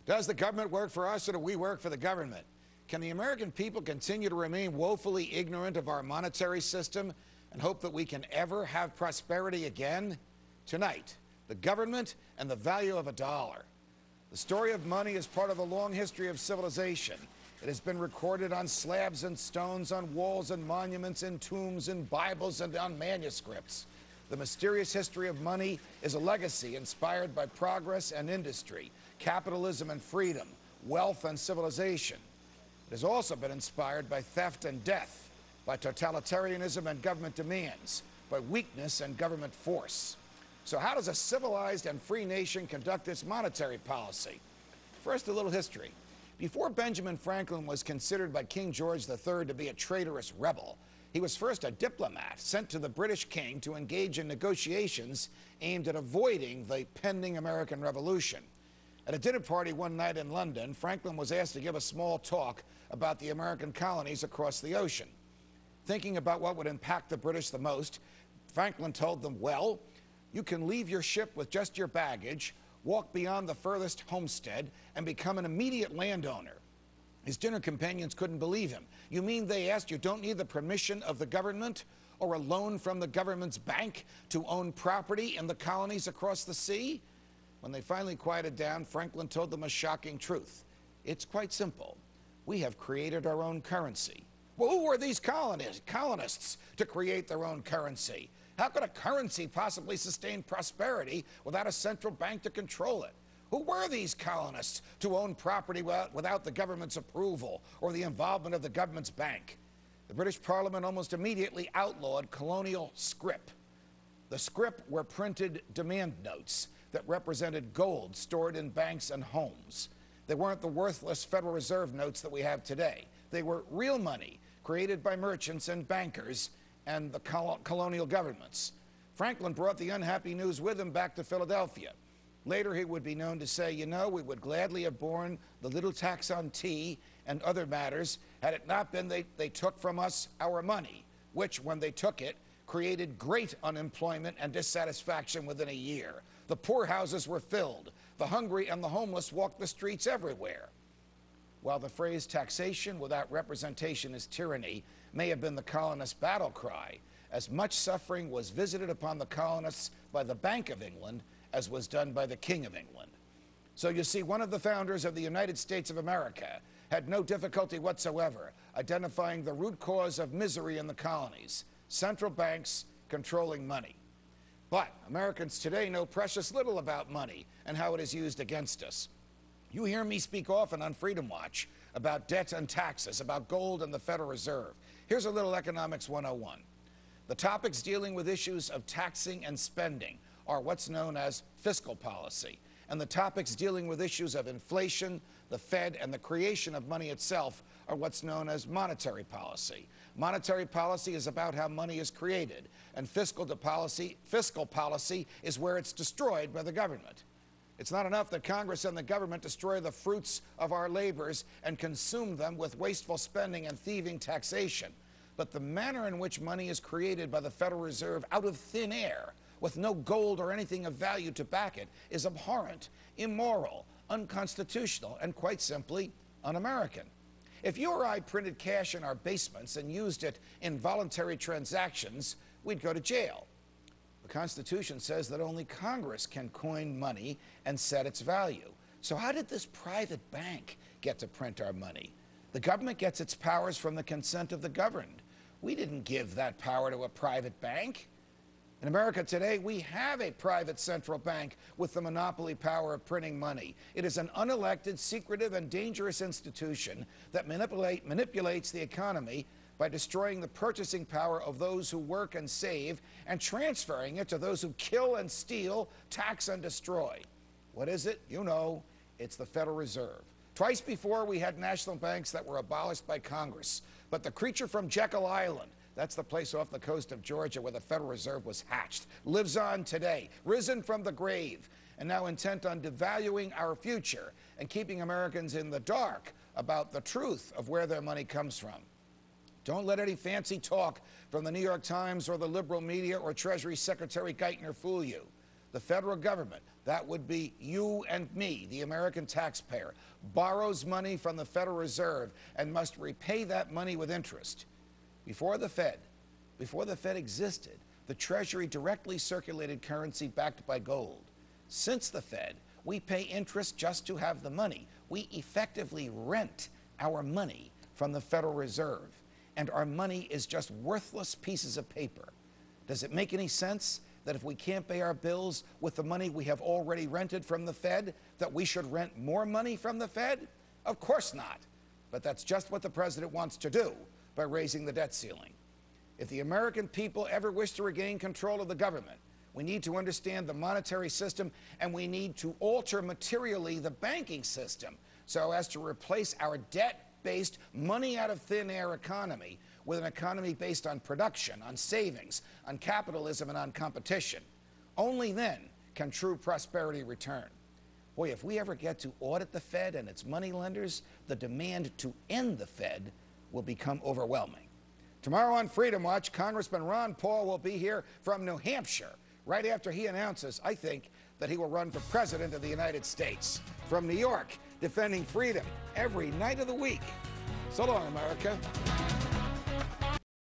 Does the government work for us or do we work for the government? Can the American people continue to remain woefully ignorant of our monetary system and hope that we can ever have prosperity again? Tonight, the government and the value of a dollar. The story of money is part of the long history of civilization. It has been recorded on slabs and stones, on walls and monuments, in tombs, in Bibles, and on manuscripts. The mysterious history of money is a legacy inspired by progress and industry, capitalism and freedom, wealth and civilization. It has also been inspired by theft and death, by totalitarianism and government demands, by weakness and government force. So how does a civilized and free nation conduct its monetary policy? First, a little history. Before Benjamin Franklin was considered by King George III to be a traitorous rebel, he was first a diplomat sent to the British king to engage in negotiations aimed at avoiding the pending American Revolution. At a dinner party one night in London, Franklin was asked to give a small talk about the American colonies across the ocean. Thinking about what would impact the British the most, Franklin told them, well, you can leave your ship with just your baggage, walk beyond the furthest homestead, and become an immediate landowner. His dinner companions couldn't believe him. You mean, they asked, you don't need the permission of the government or a loan from the government's bank to own property in the colonies across the sea? When they finally quieted down, Franklin told them a shocking truth. It's quite simple. We have created our own currency. Well, who were these colonists to create their own currency? How could a currency possibly sustain prosperity without a central bank to control it? Who were these colonists to own property without the government's approval or the involvement of the government's bank? The British Parliament almost immediately outlawed colonial scrip. The scrip were printed demand notes that represented gold stored in banks and homes. They weren't the worthless Federal Reserve notes that we have today. They were real money created by merchants and bankers and the colonial governments. Franklin brought the unhappy news with him back to Philadelphia. Later, he would be known to say, you know, we would gladly have borne the little tax on tea and other matters had it not been they took from us our money, which, when they took it, created great unemployment and dissatisfaction within a year. The poorhouses were filled. The hungry and the homeless walked the streets everywhere. While the phrase taxation without representation is tyranny may have been the colonists' battle cry, as much suffering was visited upon the colonists by the Bank of England as was done by the King of England. So you see, one of the founders of the United States of America had no difficulty whatsoever identifying the root cause of misery in the colonies: central banks controlling money. But Americans today know precious little about money and how it is used against us. You hear me speak often on Freedom Watch about debt and taxes, about gold and the Federal Reserve. Here's a little Economics 101. The topics dealing with issues of taxing and spending are what's known as fiscal policy, and the topics dealing with issues of inflation, the Fed, and the creation of money itself are what's known as monetary policy. Monetary policy is about how money is created, and fiscal policy is where it's destroyed by the government. It's not enough that Congress and the government destroy the fruits of our labors and consume them with wasteful spending and thieving taxation, but the manner in which money is created by the Federal Reserve out of thin air, with no gold or anything of value to back it, is abhorrent, immoral, unconstitutional, and quite simply un-American. If you or I printed cash in our basements and used it in voluntary transactions, we'd go to jail. The Constitution says that only Congress can coin money and set its value. So how did this private bank get to print our money? The government gets its powers from the consent of the governed. We didn't give that power to a private bank. In America today, we have a private central bank with the monopoly power of printing money. It is an unelected, secretive, and dangerous institution that manipulates the economy by destroying the purchasing power of those who work and save and transferring it to those who kill and steal, tax and destroy. What is it? You know, it's the Federal Reserve. Twice before, we had national banks that were abolished by Congress, but the creature from Jekyll Island, that's the place off the coast of Georgia where the Federal Reserve was hatched, lives on today, risen from the grave, and now intent on devaluing our future and keeping Americans in the dark about the truth of where their money comes from. Don't let any fancy talk from the New York Times or the liberal media or Treasury Secretary Geithner fool you. The federal government, that would be you and me, the American taxpayer, borrows money from the Federal Reserve and must repay that money with interest. Before the Fed existed, the Treasury directly circulated currency backed by gold. Since the Fed, we pay interest just to have the money. We effectively rent our money from the Federal Reserve, and our money is just worthless pieces of paper. Does it make any sense that if we can't pay our bills with the money we have already rented from the Fed, that we should rent more money from the Fed? Of course not. But that's just what the president wants to do by raising the debt ceiling. If the American people ever wish to regain control of the government, we need to understand the monetary system, and we need to alter materially the banking system so as to replace our debt-based, money-out-of-thin-air economy with an economy based on production, on savings, on capitalism, and on competition. Only then can true prosperity return. Boy, if we ever get to audit the Fed and its money lenders, the demand to end the Fed will become overwhelming. Tomorrow on Freedom Watch, Congressman Ron Paul will be here from New Hampshire, right after he announces, I think, that he will run for President of the United States. From New York, defending freedom every night of the week. So long, America.